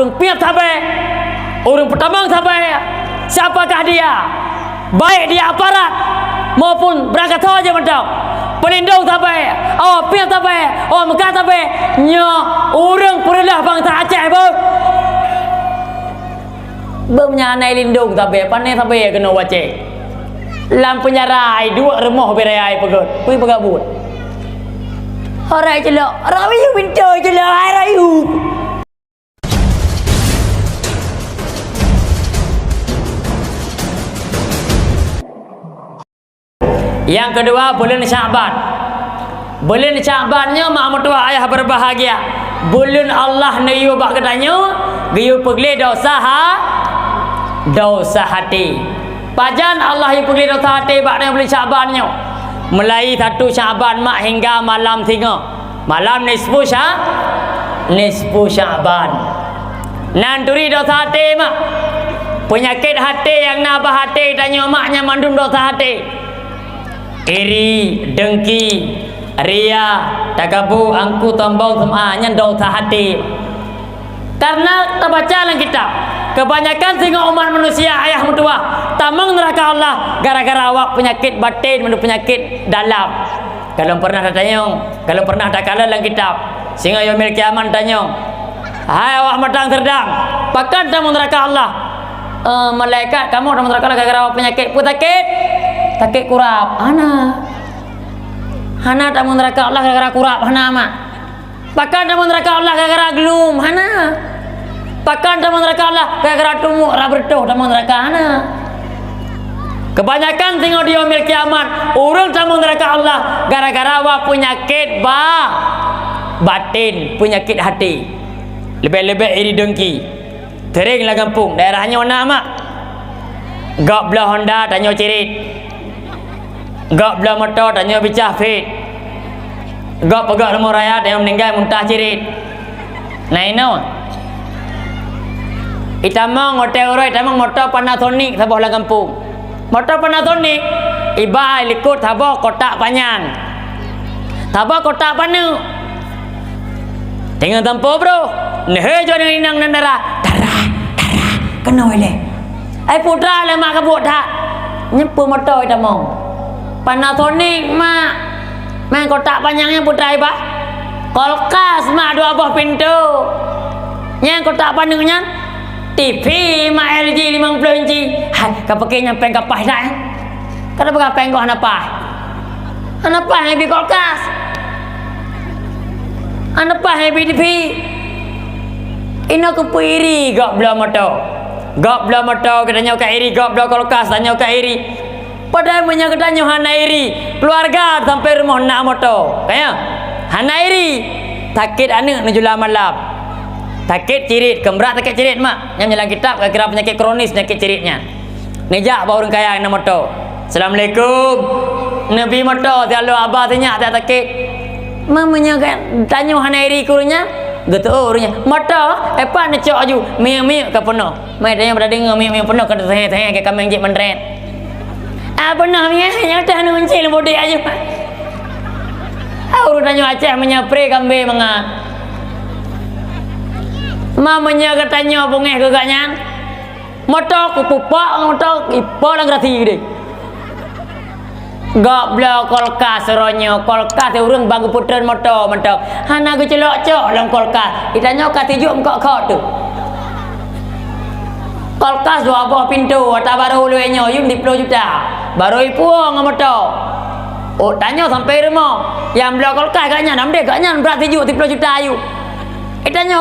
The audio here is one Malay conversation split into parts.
urang piat sampai, urang pertamang sampai. Siapakah dia? Baik dia aparat maupun berangkat saja mentau. Pelindung sampai, piat sampai, Mekah sampai. Nya urang perlah bangsa Aceh pun. Bermenyanai lindung sampai, pandai sampai kena wacek. Lam penjara dua remah berai pegot. Pergi pegabut. Orang celok, rayu pintu celok, rayu. Yang kedua, bulan Sya'ban. Bulan Sya'bannya mak mertua ayah berbahagia. Bulan Allah nayu bak katanya, giyu pegli dosa hati. Pajan Allah yang pegli dosa hati bak dengan bulan Sya'bannya. Mulai 1 Sya'ban mak hingga malam 3. Malam nisfu Sya'ban. Nanturi dosa hati mak. Penyakit hati yang nabah hati tanya maknya mandum dosa hati. Iri, dengki, ria, takabu, angku, tombong, semuanya dosa hati. Karena terbaca dalam kitab, kebanyakan sehingga umat manusia ayah mertua tamang neraka Allah gara-gara awak penyakit batin menurut penyakit dalam. Kalau pernah tanya, kalau pernah tak kalah dalam kitab, sehingga yaumil kiamat tanya, hai awak matang terdang, pakan tamang neraka Allah. Malaikat kamu tamang neraka Allah gara-gara awak penyakit putakit. Takik kurap, hana tamang neraka Allah gara-gara kurap, hana mak. Pakan tamang neraka Allah gara-gara gelum, hana. Pakan tamang neraka Allah gara-gara tumuk rabertuh tamang neraka, hana. Kebanyakan tengok di yaumil kiamat, urang tamang neraka Allah gara-gara awak penyakit batin, penyakit hati. Lebih-lebih iri dengki. Teringlah kampung, daerahnya mana mak? Gak belah Honda tanya cirit. Gak belah motor tanya bicah fit. Gak pegak rumah raya tanya meninggal muntah cirit. Nah ini itamang hotel orang itamang motor Panasonic sabah lah kampung. Motor Panasonic iba likut sabah kotak panjang. Sabah kotak panu. Tengah tempo bro. Nehe jo dengan inang nandara. Darah kena oleh. Putra lah mak kabut tak. Nyepu motor itamang. Panasonic mak main kotak panjangnya putra iba. Kulkas mak 2 buah pintu. Yang kotak panjangnya TV mak LG 50 inci. Hai kau pakai nyampe kapas dah. Kenapa kau pengen kau hanapah? Hanapah yang di kulkas. Hanapah yang di TV. Ini aku piri gak belah motor. Gak belah motor katanya kau iri, gak belah kulkas tanya kau iri. Padahal menyangkutnya hana iri keluarga sampai rumah nak motor kaya hana iri sakit anak nujula malam sakit cirit kemberat sakit cirit mak yang dalam kitab kira penyakit kronis penyakit ciritnya nejak bawa orang kaya nak motor. Assalamualaikum Nabi motor selalu abah tanya tak sakit mamanya kan tanya hana iri kurunya gitu orangnya motor apa nak cok aju miak-miak ke penuh mai tanya pada dengar miak-miak penuh kata saya ke kami yang menret. Apa namanya? Yang dah nuncil bodek aja. Urut tanya Aceh menyapre kambing mengat. Mamanya katanya bungeh kegaknya. Motor kupupak motor ipo lang grati gede. Gak bela kulkas ronyo kulkas urang bagu putren motor mentok. Hana ku celok cok dalam kulkas. Ditanya katijuk mkok tu. Kulkas 2 buah pintu atau baru luenya yung di 10 juta baru ipuang motor. Tanya sampai rumah yang bela kulkas gaknya nam dia gaknya berarti juga 10 juta ayu. Tanya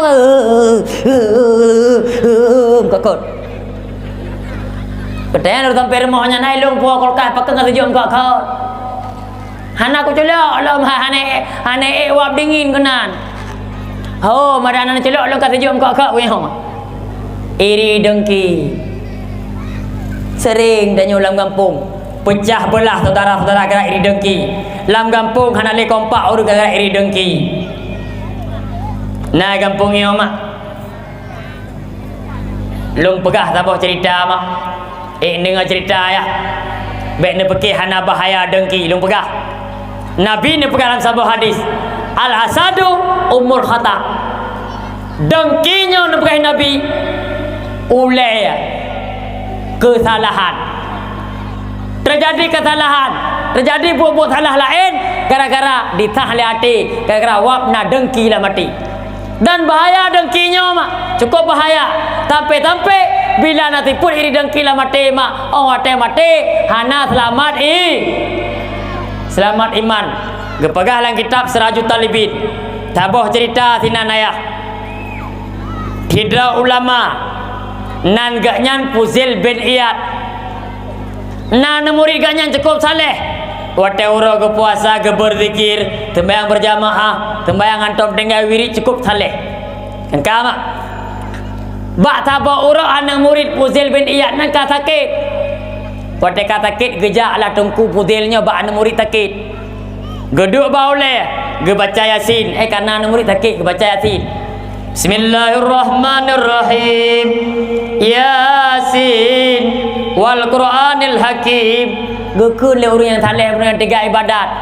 kakot katanya sampai rumahnya naik long puang kulkas pakai ngatujuk mkok hana ku celok lom hane wap dingin kenan madana celok long katujuk mkok punya iri dengki sering dan ulam kampung pecah belah saudara-saudara gara iri dengki lam kampung hana le kompak urut gara iri dengki. Nah kampungnya mak lung pegah sabah cerita mak dengar cerita ya baik ni pergi hana bahaya dengki lung pegah Nabi ni pegah dalam sabah hadis al hasadu umul khata dengkinya nebelah Nabi oleh kesalahan. Terjadi kesalahan, terjadi buat-buat salah lain gara-gara ditahli hati, gara-gara wapna dengki lah mati. Dan bahaya dengkinya mak, cukup bahaya. Sampai bila nanti pun iri dengki lah mati mak, oh mati hana selamat iman. Gepegah lang kitab Sirajul Talibin. Tabuh cerita sinan ayah. Hidra ulama nan gaknyan Fuzail bin Iyad. Nan murid gaknyan cukup saleh. Wate ura ke puasa ke berzikir, tembayang berjamaah, tembayang antop dengan wirid cukup saleh. Engkau mak. Bak tabuh ura anak murid Fuzail bin Iyad nan ka sakit. Wate ka sakit gejak lah tengku Fuzailnya bak anak murid sakit. Geduk ba oleh ge baca Yasin. Karena anak murid sakit ge baca Yasin. Bismillahirrahmanirrahim. Yasin wal Qur'anil Hakim. Gekun le orang yang saleh dengan tiga ibadat.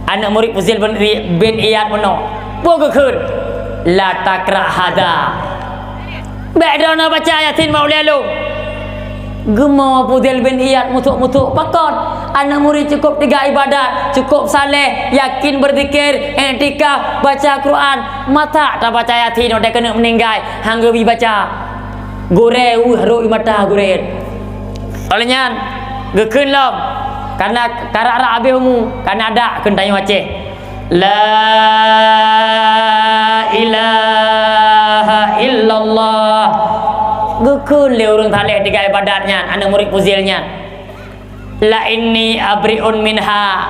Anak murid Fuzail bin Iyad mono. Bo gekun la takra hada. Baik dah baca Yasin mau lalu. Gemau Fuzail bin Iyad mutuk-mutuk pakon. Anak murid cukup tiga ibadat, cukup saleh, yakin berzikir, i'tikaf, baca Quran. Mata tak baca Yasin dah kena meninggal. Hangga bi baca. Gore roi mata gore. Olehnya gekeun lom. Karena karak habis umum, karena ada keun tanya Aceh. La ilaha illallah. Gekun le orang saleh tiga ibadatnya anak murid Fuzailnya. La inni abriun minha.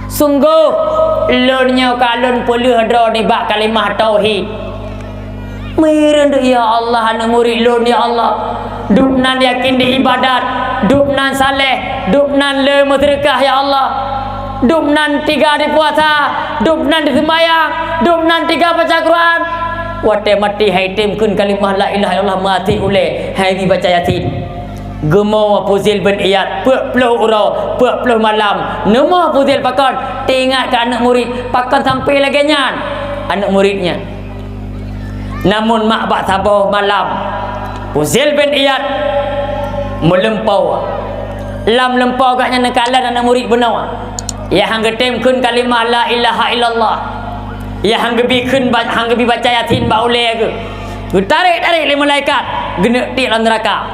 Sungguh lunnya kalun puluh dro ni bak kalimah tauhid. Miren ya Allah anak murid lun ya Allah. Dupnan yakin di ibadat, dupnan saleh, dupnan le sedekah ya Allah. Dupnan tiga di puasa, dupnan di sembahyang, dupnan tiga baca Quran. Wate mati hai tim kun kalimah la ilaha illallah mati oleh hai bi baca Yasin. Gemau Fuzail bin Iyad 40 orang 40 malam nemu Fuzail pakon teringat ke anak murid pakon sampai lagi nyan anak muridnya. Namun mak bak sabar malam Fuzail bin Iyad melempau lam lempau gaknya nekalan anak murid benar ya hang getem kun kalimah la ilaha illallah. Ya hangga bi baca Yasin ba oleh ke. Tarik le malaikat gena ti dalam neraka.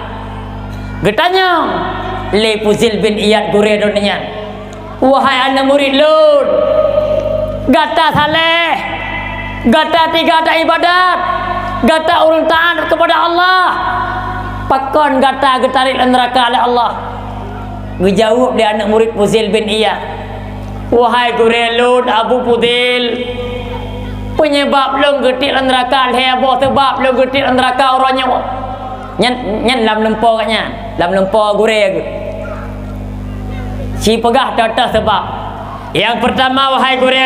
Getanya le Fuzail bin Iyad gore donnya. Wahai anak murid lun. Gata saleh. Gata tiga ada ibadat. Gata urung taat kepada Allah. Pakon gata getarik dalam neraka oleh Allah. Ngejawab dia anak murid Fuzail bin Iyad. Wahai gore lun Abu Fuzail. Penyebab long getik dalam neraka heboh sebab long getik dalam neraka orangnya nyan lam lempau katnya lam lempau gore ke si pegah tata sebab yang pertama wahai gore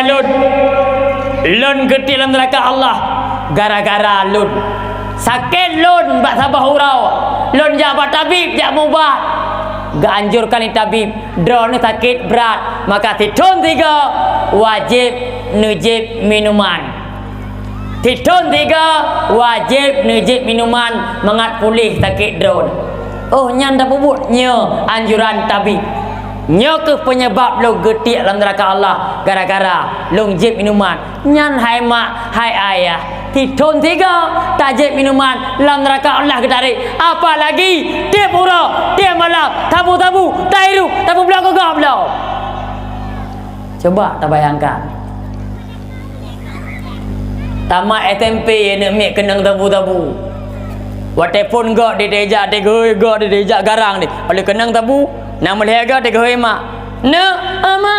lun getik dalam neraka Allah gara-gara lun sakit lun bak sabah urau lun jabat tabib jak mubat gak anjurkan ni tabib drone sakit berat maka tidun 3 wajib nujib minuman. Tidun 3 wajib nujib minuman mengat pulih sakit drone. Oh nyan dah bubut nya anjuran tabib. Nya ke penyebab lo getik dalam neraka Allah gara-gara lo jib minuman. Nyan hai mak hai ayah. Tidun 3 tajib minuman dalam neraka Allah getarik. Apalagi tiap ura tiap malam tabu-tabu tairu tabu belau gagah belau. Coba tak bayangkan. Tamat SMP nak mek kenang tabu-tabu. Wate pun gak di deja de goi gak di deja garang ni. Oleh kenang tabu nama lehaga de goi mak. Ne ama.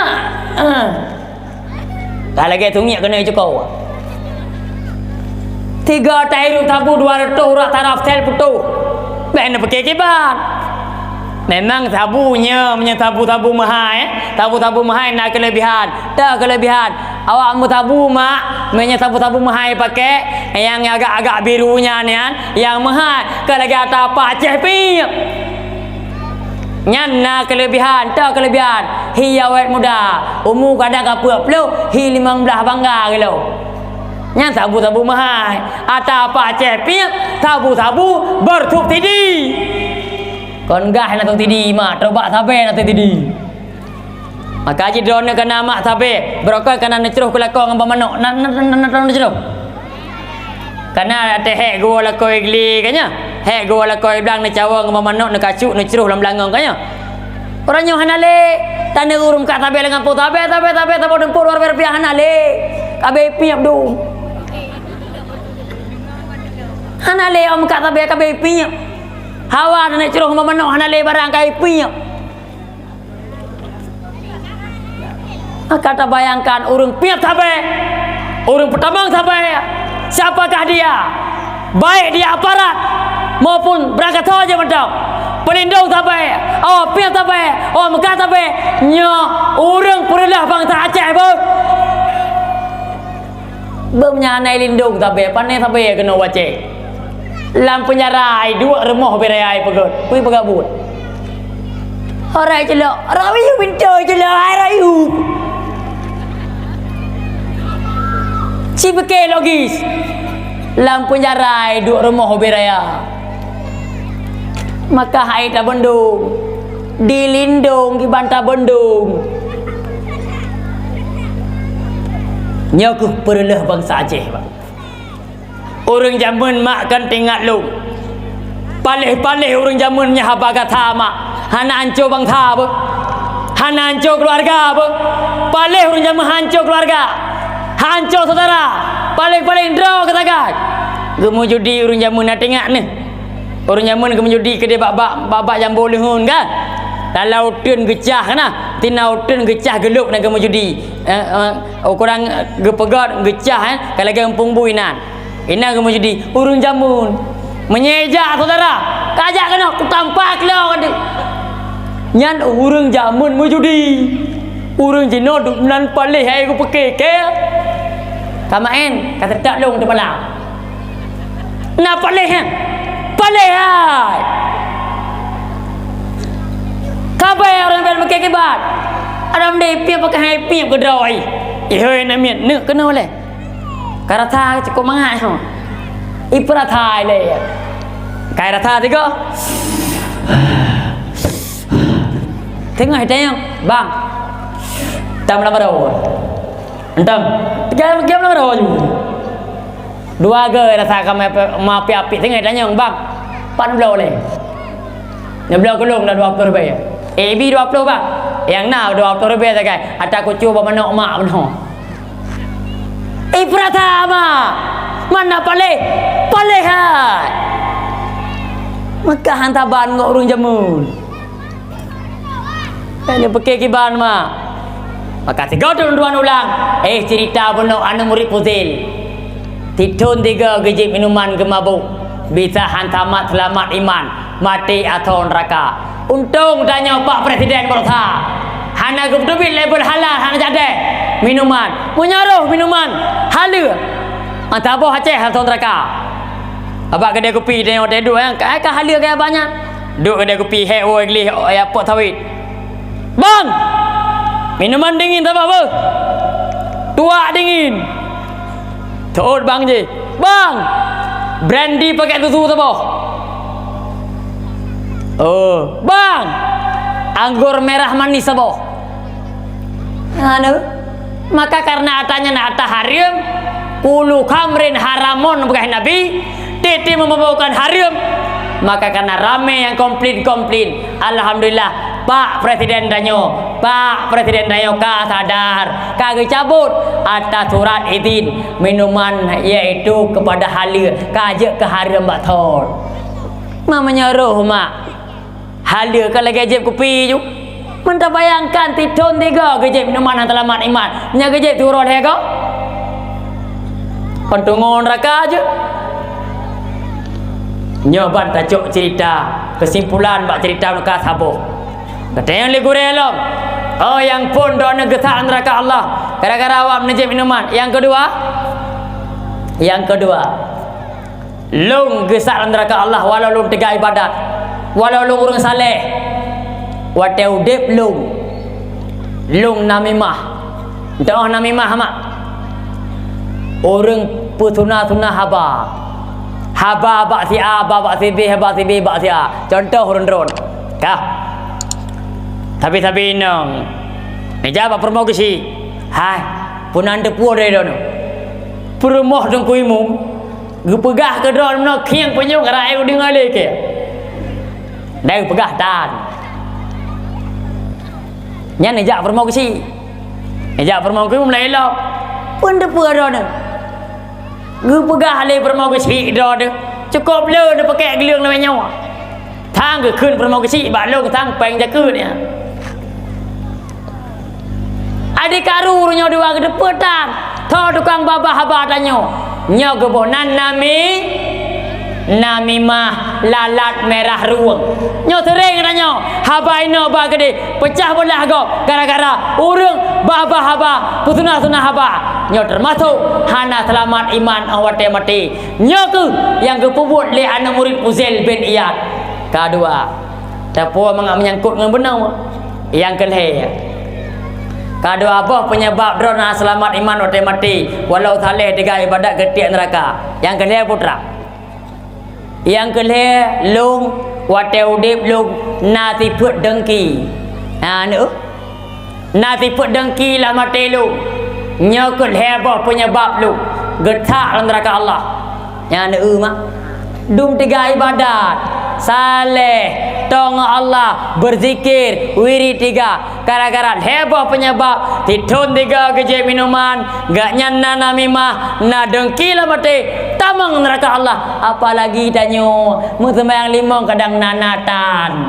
Kalau lagi tunjuk kena cukup. 3 tairu tabu 200 rak taraf sel putu. Ben pakai kibat. Memang tabunya tabu-tabu mahal tabu-tabu mahal nak kelebihan tak kelebihan awak mu tabu mak tabu-tabu mahal pakai yang agak-agak birunya ni yang mahal kalau lagi atas apa Aceh pi nyan nak kelebihan tak kelebihan hi awet muda umur kadang apa 20 hi 15 bangga kilo Yang tabu-tabu mahal. Ata apa cepik, tabu-tabu bertup tidi. Kon gah nak tu tidi mak, terbak sabar nak tu tidi. Maka aji drone kena mak sabar. Berokol kena necruh ku lakon ngam manok. Nak necruh. Karena ada hek gua lakon igli kanya. Hek gua lakon iblang ne cawa ngam manok ne kacuk ne ceruh dalam belangong kanya. Orang nyoh hanale tanda urum kat sabar dengan pu sabar dempur luar rupiah hanale. Kabe piap dong. Hanale om kat tabe kabe piap. Hawa nak ceruh memenok hanale barang kai piap. Kata bayangkan urung piap tabe. Urung pertamang tabe. Siapakah dia? Baik dia aparat maupun berangkat saja mentang. Pelindung tabe. Oh piap tabe. Oh Mekah tabe. Nya urung perlah bangsa Aceh pun. Bermenyanai lindung tabe. Pandai tabe kena wacek. Lam penjara dua remah berai pegot. Pergi pegabut. Orang celok, rayu pintu celok rayu. Si beke logis. Lam penjara dua remah berai. Maka hai ta bendung. Dilindung di bantah bendung. Nyakuh perlah bangsa Aceh, Pak. Orang zaman mak kan tinggal lu. Palih-palih orang zaman nya haba kata mak. Hana hancur bangsa apa? Hana hancur keluarga apa? Palih orang zaman hancur keluarga. Hancur saudara. Paling-paling draw katakan. Gemu judi orang zaman nak tengok ni. Orang zaman gemu judi ke dia babak yang boleh hun kan? Kalau tun gecah kana. Tina utun gecah gelup nak gemu judi. Kurang gepegat gecah kalau gampung buinan. Ina kamu jadi urun jamun menyejak saudara kajak kena kutampak lah kata nyan urun jamun mujudi urun jino nan palih hai ku peke ke kamain kata tak long tu malam na palih palih hai kabe orang bel peke ke bat adam de piap pakai hai piap ke droi hoi na miet ne kena oleh Karata cukup mangat tu. Iprata le. Karata tiga. Tengok dia bang. Tam lama dah. Entam. Game lama dah ju. Dua ge rasa kami api-api tengok dia bang. 40 le. 16 kelong dah 20 rupiah. AB 20 bang. Yang na 20 rupiah sakai. Ada kucu bermanok mak benar. Pratama mana paleh hai maka hantaban ngok urung jamun ini pakai kiban mah maka tiga tahun dua ulang cerita penuh anu murid puzil titun 3 gejib minuman gemabuk bisa hantamat selamat iman mati atau neraka untung tanya Pak Presiden berta hana gubdubit label halal hana jade minuman menyaruh minuman halal antara boh Aceh atau neraka abak kedai kopi tengok dia duduk yang kah halal kaya banyak duduk kedai kopi hek igli airport Tawid bang minuman dingin tak apa tua dingin terus bang je bang brandy pakai susu tak apa oh bang anggur merah manis tak apa anu maka karena atanya nak atah harim kulu khamrin haramun bukan Nabi titi membawakan harim maka karena rame yang komplain alhamdulillah Pak Presiden Danyo ka sadar kagak cabut atas surat izin minuman yaitu kepada halal kajak ke haram batal mak menyeruh mak halal kalau gejep kopi ju mentah bayangkan titun 3 gejep minuman yang selamat iman nya gejep turun he kau kontungon neraka aja nyoban tajuk cerita kesimpulan bak cerita nuka sabuh kata yang ligure elom oh yang pun doa negesa neraka Allah gara-gara awam nejep minuman yang kedua lung gesak neraka Allah walau lung tegak ibadat walau lung urang saleh wateu dep lung namimah doa namimah mak orang Putuna haba. Haba bak si A, bak si B, haba si B, bak si A. Contoh ron-ron. Kah? Tapi nong. Ni jawab permo ke si. Hai, punan depuo dari dono. Permoh dong kuimu. Gepegah ke don no kiang penyong rai uding ale ke. Dai pegah tan. Nya ni jawab permo ke si. Ni jawab permo kuimu lai lo. Pun depuo dono. Gepegah le permo ke si dono. Cukup le dah pakai geleung le nyawa. Thang ke khun permo ke si ba long thang peng ja ke ni. Adik karu nyo dua ke depan. Tho tukang babah haba tanyo. Nyo ke bonan nami mah lalat merah ruang. Nyo sering tanyo. Haba ino ba gede pecah belah go gara-gara urang babah haba putuna haba. Nyo termasuk hana selamat iman awate mati. Nyo ke yang ke pubut le anak murid Uzail bin Iyad. Kedua. Tapi menyangkut dengan benar. Yang kelih. Kedua apa penyebab drona selamat iman atau mati walau saleh tiga ibadat ketiak neraka. Yang kelih putra. Yang kelih lung wate udip lung nasi put dengki. Nữa. Nasi put dengki lah mati lu. Nya kelih apa penyebab lu getak neraka Allah. Yang nữa mak. Dum tiga ibadat. Saleh, tong Allah, berzikir, wirid tiga. Gara-gara heboh penyebab ditun tiga keje minuman, gak nyana namimah, na dengki lah mati, tamang neraka Allah. Apalagi tanyo, sembahyang limong kadang nanatan.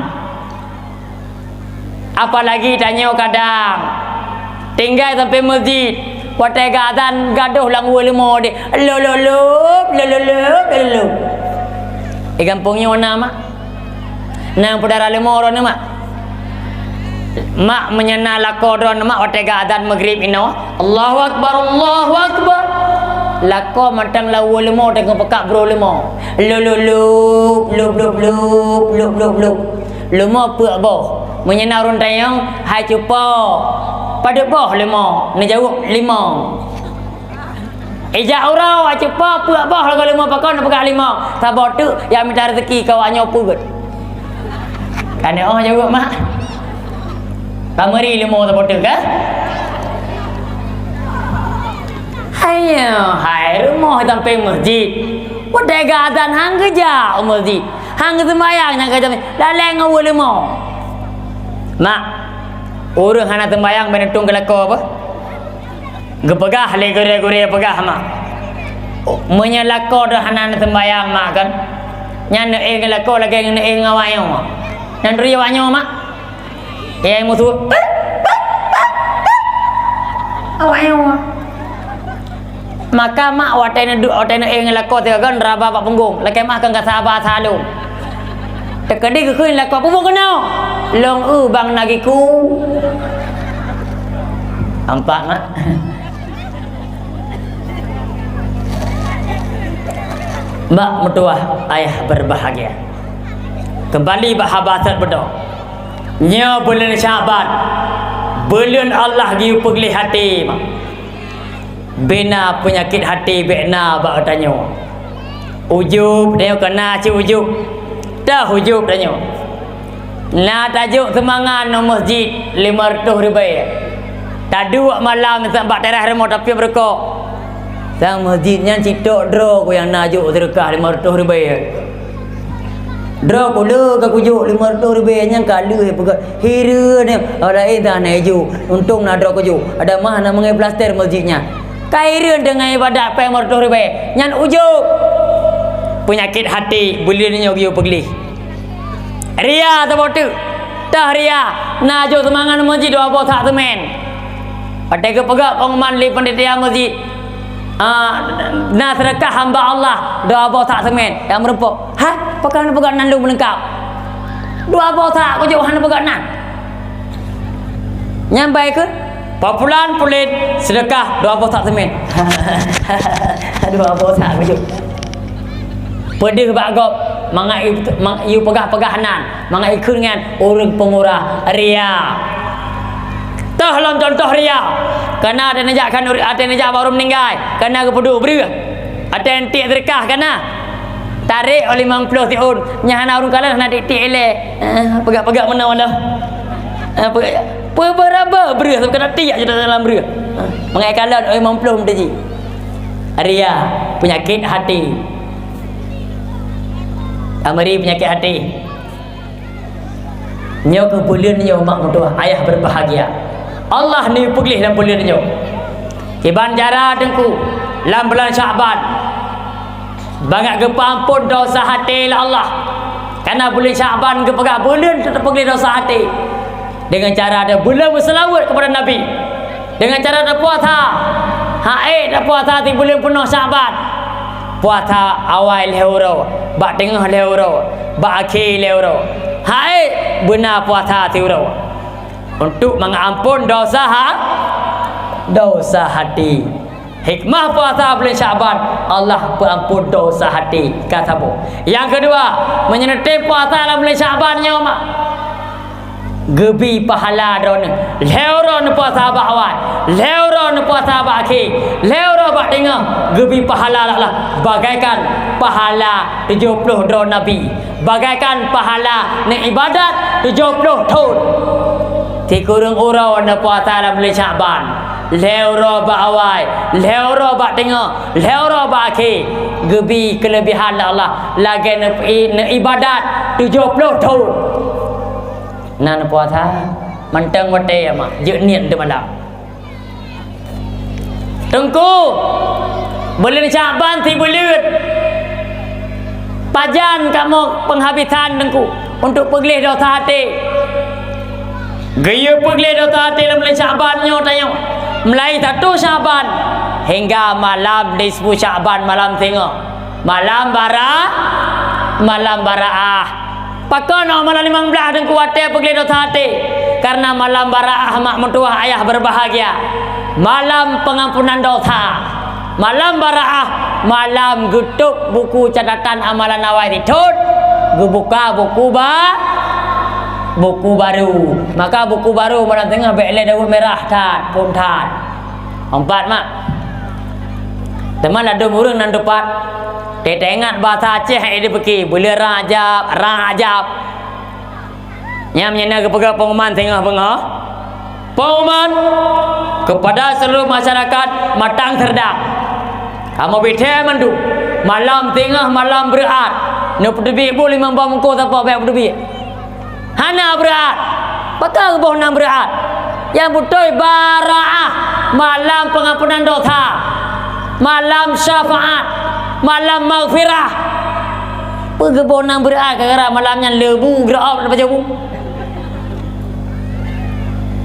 Apalagi tanyo kadang tinggal sampai masjid. Watai gadan gaduh lang ulimo de. Lo. Kampungnya mana mak? Nang pudara lemoro ni mak. Mak menyena lakodon mak watega adan maghrib ino. Allahu akbar. Lako matang lawu lemo dengan pekak bro lemo. Lu. Lemo puak boh. Menyena run tayang hai cupo. Pada boh lemo, ne jauh limo. Ijak urau cepat puak bah lagu lima pakon pegak lima. Sabar tu yang minta rezeki kau anyo pugut. Kan oh jawab mak. Kamari lima sabar tu kan? Hai rumah sampai masjid. Wadai gadan hang kerja masjid. Hang sembahyang yang kerja. Laleng awal lima. Mak, orang hana sembahyang menetung kelako apa? Gepegah le gore-gore pegah mak. Menyelako dah hanan sembayang mak kan. Nyana ngelako lagi ngawayo mak. Nan ri wanyo mak. Yang musuh. Awayo mak. Maka mak watene ngelako tiga kan raba pak punggung. Lagi mak kan sabar salung. Tekedi ke kun lako punggung kenau. Long bang nagiku. Nampak mak. Mbak mertua ayah berbahagia. Kembali bahabatat bedo. Nya bulan Syaban. Bulan Allah giu pegli hati. Bina penyakit hati bina bak tanyo. Ujub dia kena ci ujub. Dah ujub tanyo. Na tajuk semangat no masjid 500 ribu. Tadu malam sampai terah remo tapi berkok. Sang masjidnya citok draw ko yang najuk sedekah 500 ribu. Draw ko le ka kujuk 500 ribu yang kala pegat hira ni ada dah naiju untung na draw kujuk ada mah na mengai plaster masjidnya kaireun dengan ibadat 500 ribu nyan ujuk penyakit hati bulian nyogiu pegli ria tabotu tah ria najuk semangat masjid dua apa tak semen ada ke pegat pengman li panitia masjid. Nah sedekah hamba Allah dua botak semen yang merempuk. Hah? Pegang nandung melengkap. Dua botak kau jauh hana pegang nan. Nyampai ke? Populan pulit sedekah dua botak semen. Dua botak kau jauh. Pedih bagop mangai pegah-pegahanan, mangai dengan orang pemurah ria. Dalam contoh ria. Karena ada nejak baru meninggal. Karena kepedu beri. Ada entik terkah kana. Tarik oleh 50 tahun. Nyahana urung kalah nak dik ele. Pegak-pegak mana-mana. Berapa beras kena tiak je dalam beras. Mengai kalah oleh 50 mendaji. Ria penyakit hati. Amari penyakit hati. Nyo ke bulan nyo mak mentua ayah berbahagia. Allah ni pulih dalam bulan nyo. Kiban jara dengku dalam bulan Syaban. Banyak gepa ampun dosa hati lah Allah. Karena bulan Syaban ke pegak bulan tetap pulih dosa hati. Dengan cara ada bulan berselawat kepada Nabi. Dengan cara ada puasa. Haid ada puasa di bulan penuh Syaban. Puasa awal lehuro, bak tengah lehuro, bak akhir lehuro. Haid benar puasa tiuro. Untuk mengampun dosa dosa hati. Hikmah puasa bulan Syaban, Allah perampun dosa hati. Kata bu. Yang kedua, menyertai puasa dalam bulan Syaban nya mak. Gebi pahala don. Leuron puasa bawai. Leuron puasa baki. Leuron bak tengah. Gebi pahala lah. Bagaikan pahala 70 drone Nabi. Bagaikan pahala ni ibadat 70 tahun. Ti kurang urau na puasa dalam bulan Syaban. Leuro bawai, leuro bak tengah, leuro bak akhir. Gebi kelebihan Allah. Lagi na ibadat 70 tahun. Nan puasa manteng wate mak, je niat de malam. Tengku bulan Syaban ti bulan pajan kamu penghabisan tengku untuk pergelih dosa hati. Gaya pergelih dosa hati dalam bulan Syaban nyo tanya. Mulai 1 Syaban hingga malam di 10 Syaban malam tengok. Malam baraah. Pakono malam 15 dan kuatnya pergi dosa hati. Karena malam baraah mak mentua ayah berbahagia. Malam pengampunan dosa. Malam baraah, malam gutuk buku catatan amalan awal ditut. Gebuka buku baru. Maka buku baru malam tengah belai daun merah tat pun tat. 4 mak. Teman ada murung nan depan. Kita ingat bahasa Aceh ini pergi boleh rajab. Yang menyena kepada pengumuman tengah bengah. Pengumuman kepada seluruh masyarakat Matang Serdang. Kamu bete mandu. Malam tengah malam berat. Nu peduli boleh membawa muka siapa baik peduli. Hana berat. Bakal boh nam berat. Yang betul baraah, malam pengampunan dosa, malam syafaat, malam maghfirah. Pergi boh nam berat gara malamnya lebu gerak daripada jauh.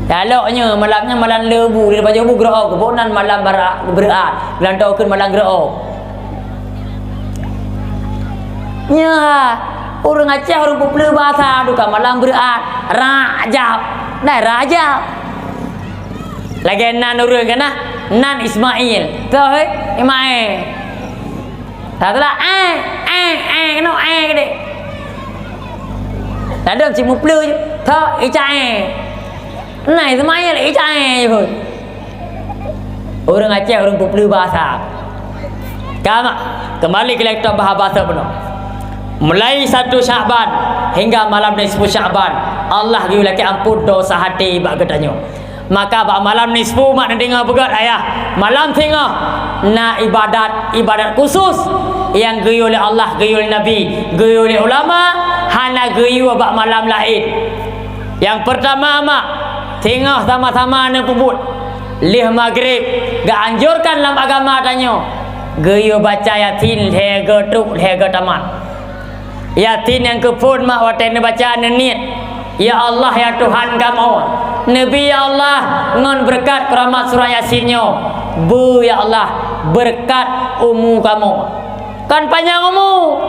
Galaknya malamnya malam lebu daripada jauh gerak ke bonan malam berat. Gelantaukan malam gerak. Ya. Orang Aceh orang popular bahasa duka malam berat rajab. Dah rajab. Lagi nan orang kana nan Ismail. Tahu he? Ismail. Satulah no gede. Ada si popular je. Tahu Icae. Nah Ismail Icae je. Orang Aceh orang popular bahasa. Kembali ke kita bahasa penuh. Mulai 1 Syaban hingga malam nisfu Syaban Allah gi laki ampun dosa hati bak katanya. Maka bak malam nisfu mak nak dengar begat ayah. Malam tengah na ibadat khusus yang geyu oleh Allah, geyu oleh Nabi, geyu oleh ulama, hana geyu bak malam lain. Yang pertama mak tengah sama-sama na pubut. Lih maghrib gak anjurkan dalam agama tanya. Geyu baca Yasin hega tuk hega tamat. Yatin yang kepun mak waten baca niat. Ya Allah ya Tuhan kamu. Nabi ya Allah ngon berkat keramat surah Yasinnya. Bu ya Allah berkat umur kamu. Kan panjang umur.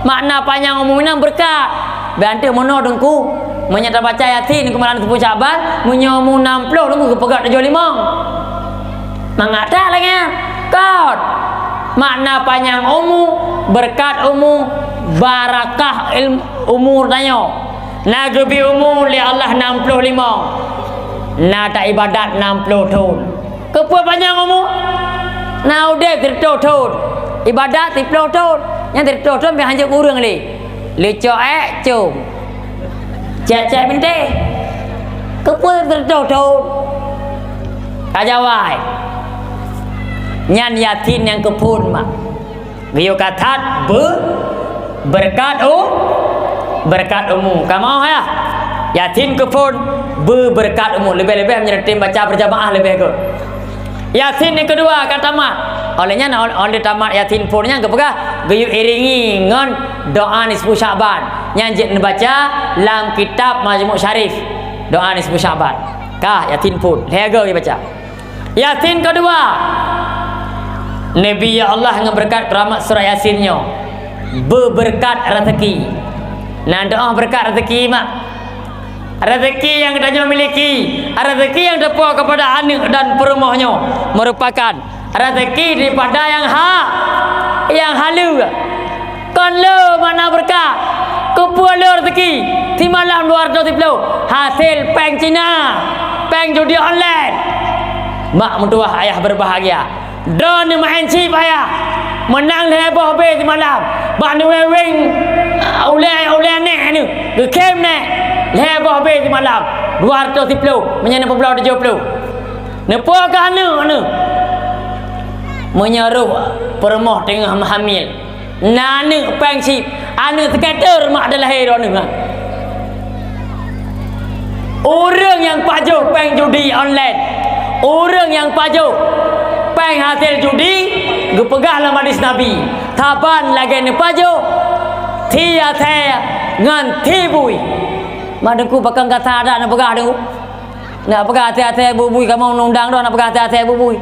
Makna panjang umur ini berkat. Bantu mono dengku. Menyata baca Yasin kemarin 10 Syaban menyomu 60 dengku kepegat 75. Mengata lagi. Kau makna panjang umur, berkat umur, barakah ilmu umur tanya. Na gebi umur li Allah 65. Na tak ibadat 60 tahun. Kepa panjang umur? Na udah 30 tahun. ibadat ti plo tu yang ti plo tu bi hanjak urang le cho chum cek binte ke pun tu kajawai nyan yatin yang kepun mak Biyo katat berkat umum. Kamu ya yatim kepun berkat umum. Lebih-lebih menjadi baca berjamaah lebih ke. Yatim yang kedua kata mak. Olehnya oleh tamat yatim punnya kepegah gayu iringi ngon doa nisfu Syaban. Nyanjit baca dalam kitab Majmu' Syarif. Doa nisfu Syaban. Kah yatim pun. Lega baca. Yatim kedua Nabi ya Allah ngeberkat rahmat surah Yasinnya berberkat rezeki. Nah doa berkat rezeki mak. Rezeki yang kita miliki, rezeki yang dapat kepada anak dan perumahnya merupakan rezeki daripada yang halu. Kon lo mana berkat? Kupul rezeki di malam 230 hasil peng Cina, peng judi online. Mak mentua ayah berbahagia. Dan main chip ayah menang heboh habis di malam bak ni weng ulai nek ni ke kem nek heboh habis di malam 230 menyana 70 nepo ke anu menyeruh permoh tengah hamil nane peng chip anu skater mak dah lahir anu orang yang pajuh peng judi online orang yang pajuh peng hasil judi gepegah dalam hadis Nabi taban lagi ni pajo tia tia ngan tibui madengku bakal kata ada nak pegah dengku nak pegah tia bubui kamu undang doh nak pegah tia bubui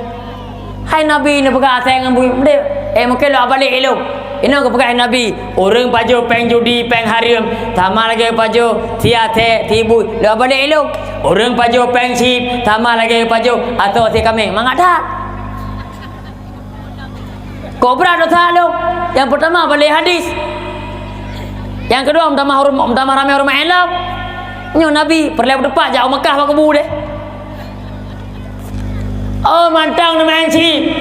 hai Nabi nak pegah tia ngan bui mungkin lo balik elok ini ke pegah Nabi orang pajo peng judi peng haram tambah lagi pajo tia tibui lo balik elok orang pajo peng chip tambah lagi pajo atau tia kambing mangadat. Kau berada tahu? Yang pertama balik hadis. Yang kedua utama ramai orang Islam. Nyo Nabi perlu depan jauh Mekah pak kebu deh. Oh mantang main chip.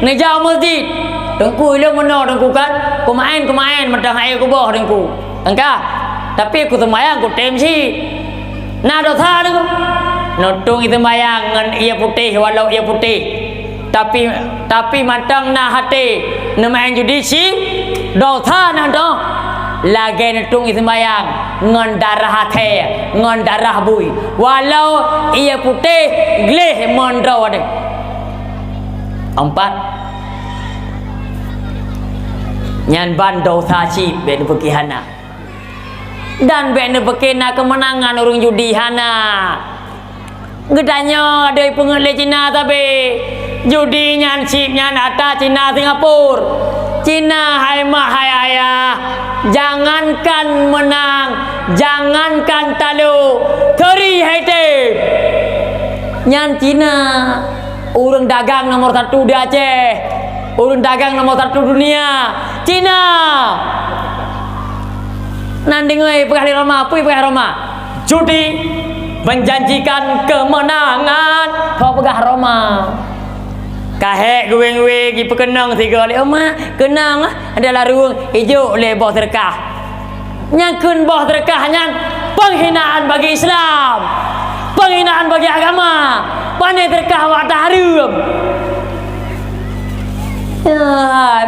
Ni jauh masjid. Dengku ilmu mana dengku kan? Ku main mantang air ku bawah dengku. Engkau. Tapi aku semayang ku temsi. Nah dosa dengku. Notung itu mayang ngan ia putih walau ia putih. Tapi matang na hati namain judi si dosa na do lagi netung ismayang ngon darah hati ngon darah bui walau ia putih gleh mondro ada 4 nyan ban dosa si ben bekihana dan ben bekena kemenangan orang judi hana gedanya ada pengelih Cina tapi judi nyan chip nyan ata Cina Singapura Cina hai mak hai ayah jangankan menang jangankan talu teri hai te nyan Cina orang dagang nomor 1 di Aceh orang dagang nomor 1 dunia Cina nandingai pegah Roma pegah Roma judi menjanjikan kemenangan kau pegah Roma kahek gue gi pekenang tiga le mak kenang adalah ruang hijau le bawah terkah nyangkun bawah terkah nyang penghinaan bagi Islam penghinaan bagi agama pandai terkah wa tahrim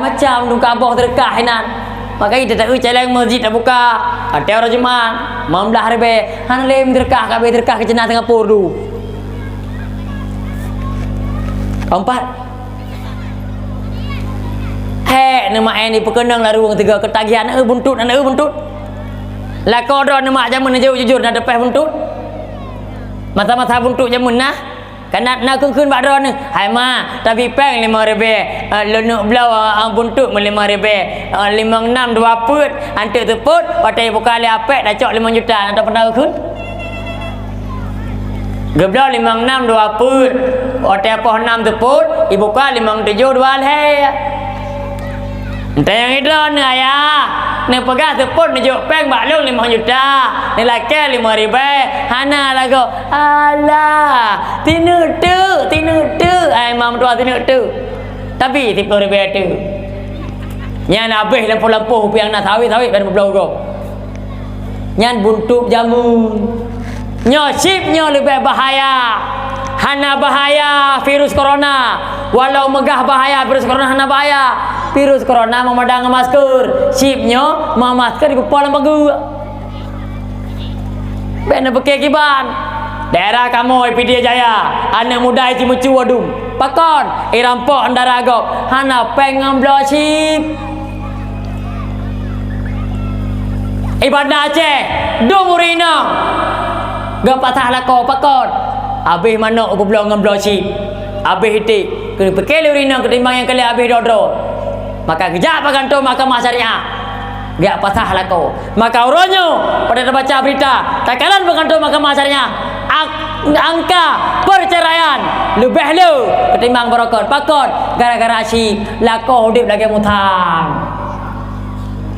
macam duka bawah terkah hinan makanya kita tak celeng masjid dah buka ada orang Jumat mamlah rebe han lem terkah ka be terkah ke Cina Singapura du. Keempat nama ini pekenang lah ruang 3 ketagihan buntut lah kau dah nama jamun jujur nak depan buntut masa-masa buntut jamun nah karena nak kun bak ron hai ma tapi peng 5,000 lenuk belau buntut 5,000 56 2 put hantu teput patai buka le apek dah cok 5 juta nak pernah kun geblau 56 2 put patai apa 6 teput ibu ka 57 2 le entah yang itu ni ayah ni pegang teput ni jok peng bak long 5 juta ni laki 5,000 hana lagu alah tinu tu ai mam tua tinu tu tapi 10,000 tu Nyan habis lampu-lampu piang nak sawit-sawit pada berbelaugo. Nyan buntuk jamun. Nyo sip nyo lebih bahaya. Hana bahaya virus corona. Walau megah bahaya virus corona, hana bahaya. Virus corona memadang masker. Sip nyo mau masker di kepala bagu. Bena pakai kiban. Daerah kamu Pedia Jaya. Anak muda itu mucu wadum. Pakon irampok andara agok. Hana pengam blosip. Ibadah Aceh Dumurina gak patah lako pakon habis manok aku belum ngemblosip habis hitik kena pekeli urina ketimbang yang kali habis dodro maka kejap akan tu mahkamah syariah gak patah lako maka uronyo pada baca berita takalan bukan tu mahkamah syariah angka perceraian lebih lu ketimbang berokot pakon gara-gara si lako hidup lagi mutang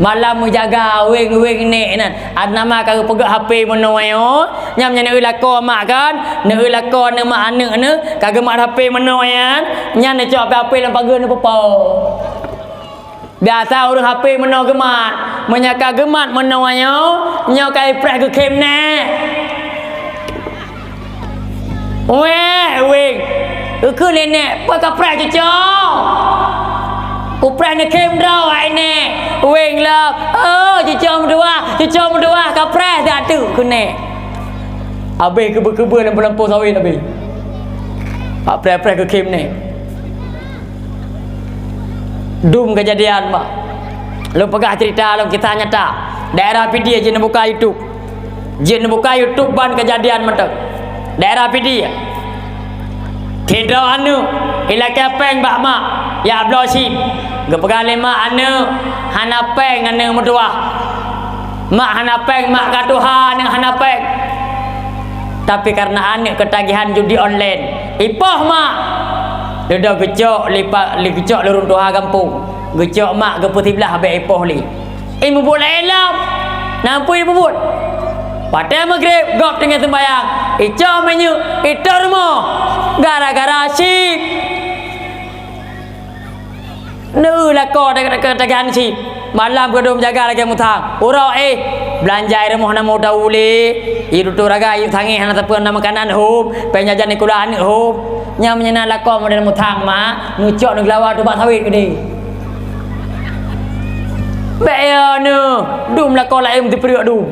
malam menjaga wing ni nan ad nama kau pegak HP menoyo nyam nya ne lako mak kan ne lako ne mak anak ne kagak mak HP menoyan nya ne cop HP lang pageun pepo biasa urang HP meno gemat menyaka gemat menoyo nya kai preh ke kem ne wing ke nenek pa ka preh cucu Upran ni kem dah ini, wing lah. Oh, cucu mendua, kapres dah tu kene. Habis kebe lampu sawit habis. Pak pres ke kem ni. Dum kejadian mak. Lu pegah cerita lu kita nyata. Daerah Pedia je nak buka YouTube. Je nak buka YouTube ban kejadian mentek. Daerah Pedia. Tidak anu, ilak kepeng bak mak. Ya blosip. Gepegang lima anu hana peng anu mertua. Mak hana peng mak katuha anu hana peng. Tapi karena anak ketagihan judi online, ipoh mak. Dia dah gecok lipat li gecok lurun tuha kampung. Gecok mak ke putih belah habis ipoh li. Ibu buat elam. Nampu ibu buat. Pada maghrib gop dengan sembahyang. Icok menyu, itu rumah. Gara-gara asyik. Nu lah kau ketagihan si malam kedua menjaga lagi mutang urau belanja air moh nama daule iru tu raga iru tangi hana tapun nama makanan hub penjajan ikulan hub nyam nyana lah kau model mutang ma nucok nu glawa tu bak sawit gede beyo nu dum lah kau lah em diperiuk dum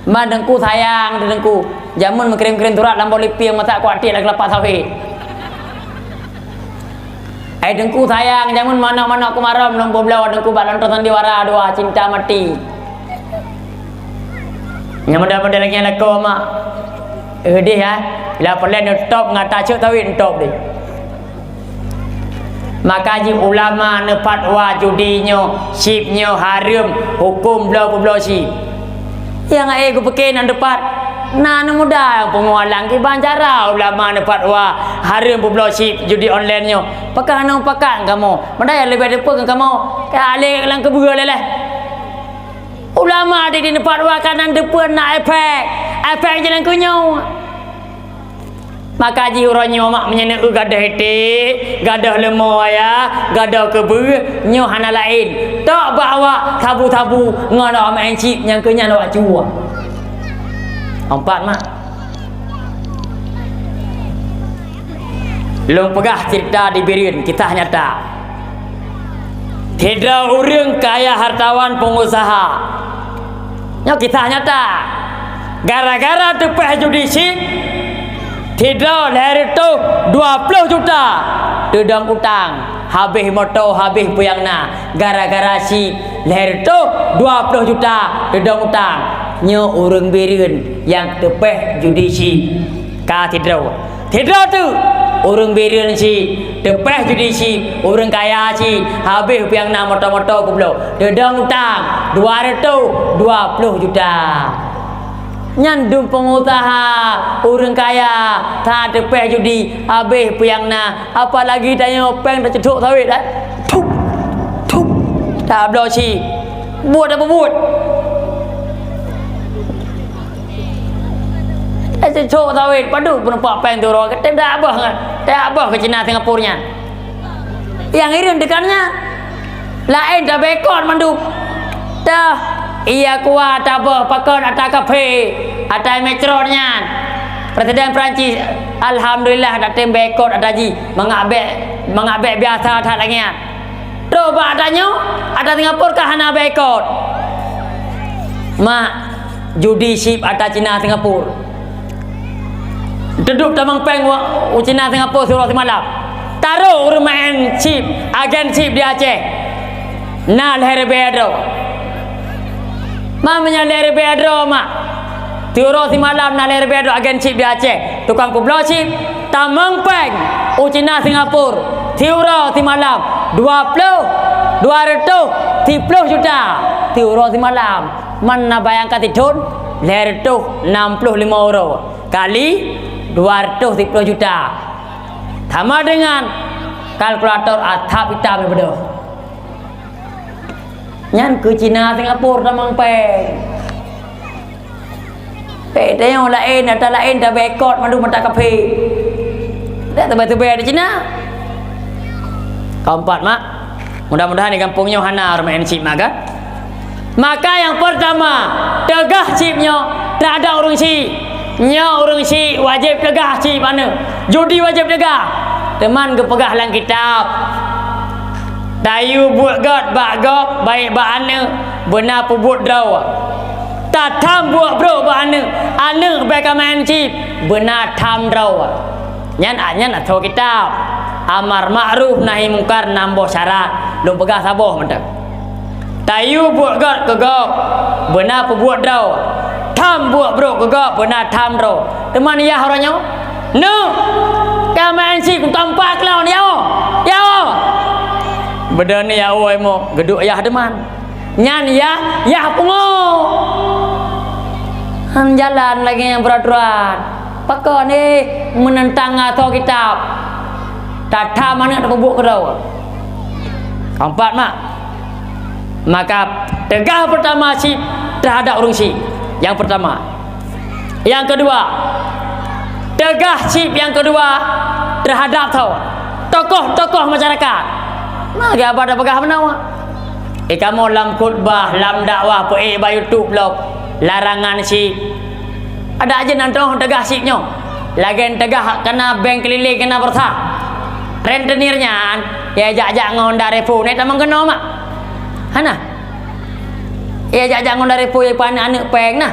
madengku sayang dengku jamun mengkirim-kirim turat lampau lipi yang mata kuatir lah kelapa sawit dengku sayang jangan mana-mana aku marah melompo belau dengku balon tonton diwara dua cinta mati yang mudah-mudah lagi yang laku mak dia ya bila perlahan top ngata cuk tawin top dia maka jim ulama ne fatwa judinyo sipnyo haram hukum belau sip yang aku pakai nan depan nah muda yang pengualang ki bancara ulama ne fatwa haram publisip judi online nyo pakah nang pakan kamu mandai lebih depan kamu ke alik lang kebura leleh ulama di fatwa kanan depan nak efek jalan kunyo maka ji uronyo mak menyena gadah hiti gadah lemah ya gadah keber nyo hana lain tak bawa tabu-tabu ngono mak encik yang kenya nak cua empat mak long pegah cerita di Birin kita nyata tidak orang kaya hartawan pengusaha nyo kita nyata gara-gara tepeh judisi tidak lahir tu 20 juta dedang utang habis moto habis puyangna gara-gara si lahir tu 20 juta dedang utang nyo urang Birin yang tepeh judisi ka tidak tu urang Birin si tepeh judisi urang kaya si habis puyangna moto-moto kublo dedang utang 220 juta nyandung pengusaha urang kaya tak tepeh judi habis puyangna apalagi tanya peng dah ceduk sawit dah tup tak blosi buat apa buat ceduk sawit padu pun nampak peng tu roh kata dah abah ke Cina Singapurnya yang irin dekatnya lain dah bekon mandu dah ia kuat apa pakon atas kafe atas metronnya Presiden Perancis alhamdulillah dah tem bekon ada ji mengabek biasa tak lagi coba adanya ada Singapura kah hana bekon mak judi ship ada Cina Singapura duduk tamang peng Cina Singapura suruh semalam taruh main chip agen chip di Aceh nah leher bedro mamanya leher bedro mak tiuro si malam nah leher bedro agen chip di Aceh tukang kublo chip tamang peng Cina Singapura tiuro si malam 230 juta tiuro si malam mana bayangkan tidun leher tu 65 euro kali 210 juta sama dengan kalkulator atap hitam yang betul nyan ke Cina Singapura tamang peng dia yang lain ada lain dah bekot mandu mata kafe dah tebal-tebal di Cina keempat mak mudah-mudahan di kampungnya hana orang main chip mak kan maka yang pertama tegah chipnya tak ada urung chip nya urung chip wajib tegah chip mana judi wajib tegah teman ke pegah lang kitab dayu buat god bak gop baik bak ane benar pubut draw tatam buat bro bak ane baik main chip benar tam draw nyan atau kitab amar ma'ruf nahi mungkar namboh syarat lu pegah saboh mentak tayu buat god ke gop benar pubut draw tam buat bro ke gop benar tam draw teman ya orangnya no kamain si tampak lawan ya beda ni ya mo geduk ya teman nyan ya pungo han jalan lagi yang peraturan pakon ni menentang atau kitab tata mana ada bubuk kedau keempat mak maka tegah pertama si terhadap urung si yang pertama yang kedua tegah chip yang kedua terhadap tokoh-tokoh masyarakat nah apa ada pegah menawa kamu lam khutbah lam dakwah pe ba YouTube blog larangan chip ada aja nantong tegah chipnya lagi tegah kena bank keliling kena persa rentenirnya ya jak-jak ngonda repo ni tamang kena mak hana ya jak-jak ngonda repo ya pan anak peng nah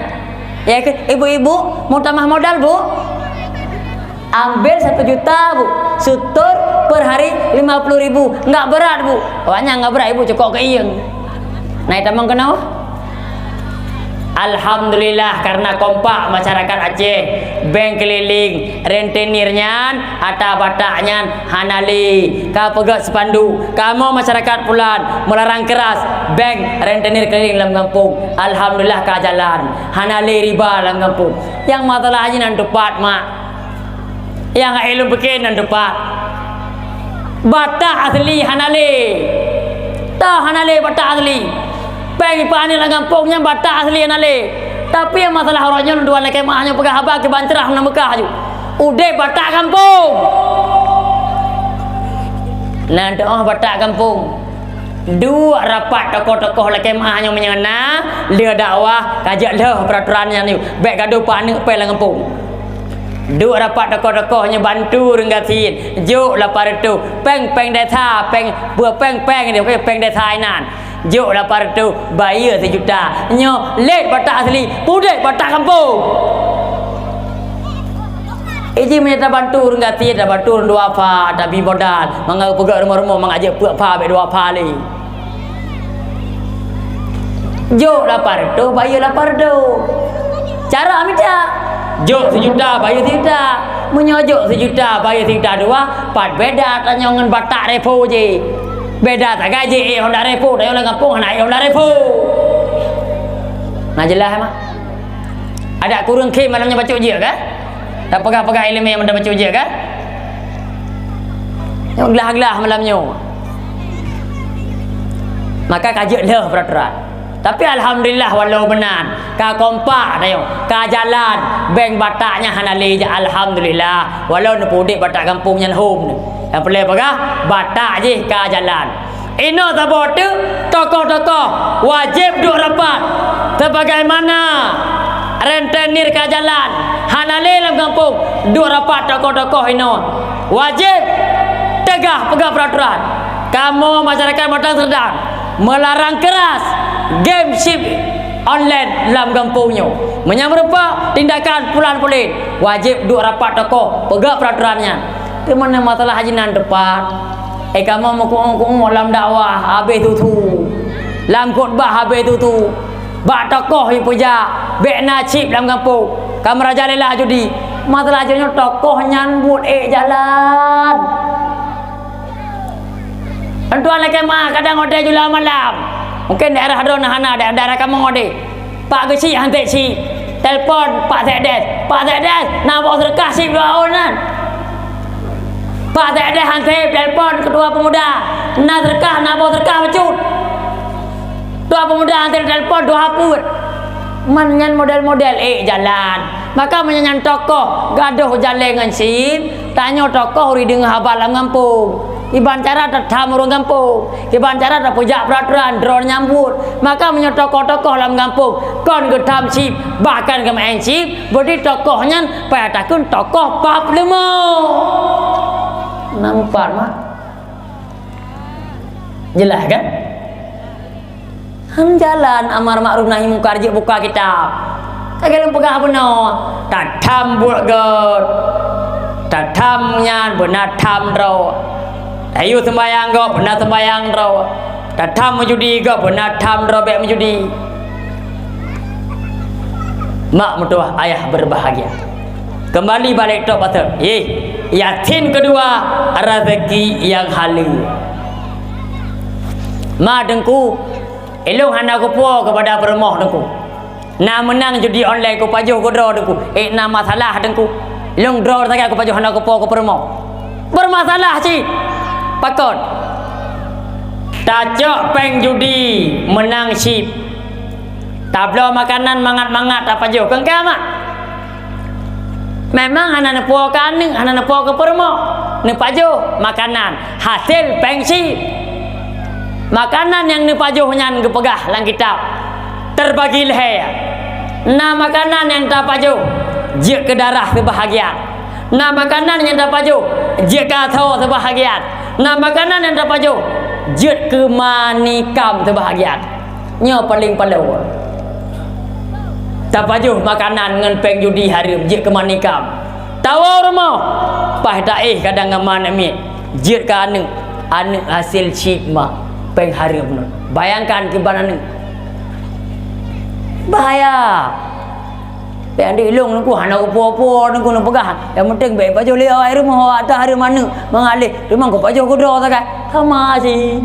ya ibu-ibu mau tambah modal bu ambil 1 juta bu sutur per hari 50.000 enggak berat bu banyak enggak berat ibu cukup ke iyeng naik tamang kenal alhamdulillah karena kompak masyarakat Aceh bank keliling rentenirnya atau bataknya hanali ka pegat sepandu kamu masyarakat pulan melarang keras bank rentenir keliling dalam kampung alhamdulillah ka jalan hanali riba dalam kampung yang masalahnya nan tepat mak yang ilmu bikin dan tepat batak asli hanale tak hanale batak asli pengi pani lang kampungnya batak asli hanale tapi yang masalah orangnya dua laki mahnya pegah habak ke bancerah nak Mekah ju udah batak kampung nanti batak kampung dua rapat tokoh-tokoh laki mahnya menyana dia dakwah kajak dah peraturannya ni baik gaduh pani pe lang kampung duk rapat tokoh-tokohnya bantu renggatin juk lapar tu peng data peng buah peng dia peng data nan juk lapar tu bayar 1 juta nyo lek batak asli pudek batak kampung iji menyata bantu renggatin ada bantu dua apa ada bi modal mangga pegak rumah-rumah mangajak puak pa be dua apa li juk lapar tu bayar lapar tu cara amita jok 1 juta bayar 1 juta menyojok 1 juta bayar 1 juta dua pat beda tanya ngan batak repo je beda tak gaji Honda repo dah orang kampung naik Honda repo nah jelas mak ada kurang ke malamnya baca ujian kan tak pegang-pegang ilmu yang anda baca ujian kan yang gelah-gelah malamnya maka kaji dah peraturan tapi alhamdulillah walau benar ka kompak dayo ka jalan bank bataknya hanali je alhamdulillah walau ne pudik batak kampungnya home yang boleh pegah batak je ka jalan Ino tabot tu tokoh-tokoh wajib duk rapat sebagaimana rentenir ke jalan hanale dalam kampung duk rapat tokoh-tokoh ino wajib tegah pegang peraturan. Kamu masyarakat Batang Serdang melarang keras game ship online dalam kampungnya. Menyamrupa tindakan pulan-pulin wajib duk rapat tokoh pegang peraturannya. Ke mana masalah hajinan depan? Kamu mau dalam dakwah habis tu. Dalam khutbah habis tu. Bak tokoh yang puja, bek nacip dalam kampung. Kamu raja lelah judi. Masalah jadinya tokoh nyambut jalan. Tuan lagi mah kadang ngode jula malam. Mungkin daerah Hana daerah kamu ngode. Pak Gesi hantik si telefon Pak Sekdes. Pak Sekdes nak bawa sedekah si bawaan. Pak Sekdes hantik telefon ketua pemuda. Nak sedekah nak bawa sedekah becut. Ketua pemuda hantik telefon 2 haput. Menyan model-model jalan. Maka menyanyi tokoh gaduh jalan dengan si. Tanya tokoh uri dengan habal dalam kampung. Iban cara tak tham urang kampung, iban cara tak pujak peraturan drone nyambut. Maka menyo tokoh-tokoh dalam kampung kon ke tham sip bahkan ke main sip berarti tokohnya payah takun tokoh paplemo. Nampak mah jelas kan? Jalan amar ma'ruf nahi munkar je buka kitab. Kagak pegah benar. Tak tham buat god. Tak tham nyan benar tham ro. Ayu sembayang go benar sembayang ro. Tak tham menjudi go benar tham ro bek menjudi. Mak mertua ayah berbahagia. Kembali balik tok pasal. Yatim kedua rezeki yang halal. Ma dengku elong handa ku po kepada permoh dengku. Na menang judi online ku pajuh ku draw dengku. Na masalah dengku. Long draw saja ku pajuh handa ku po ku permoh. Bermasalah cik. Pakot. Tajak peng judi menang sip. Tablo makanan mangat-mangat apa jo kengkam mak. Memang anak nepo kaning, anak nepo ke permo. Nepajo makanan hasil peng sip. Makanan yang nepajo nyan kepegah lang kitab. Terbagi leher. Na makanan yang tapajo je ke darah kebahagiaan. Na makanan yang tapajo je ke atau kebahagiaan. Nah makanan yang dapat jauh jet ke manikam terbahagiaan nyo paling palau dapat jauh makanan ngan peng judi harum jet ke manikam tahu rumah pah daih kadang ngaman amit jet ke anu hasil cip mak peng harum bayangkan ke banana bahaya Yang diilung nunggu hana upo-upo nunggu nunggu pegah. Yang penting baik baju liau air rumah ada hari mana mengalih. Rumah kau baju kudo sakai. Sama sih.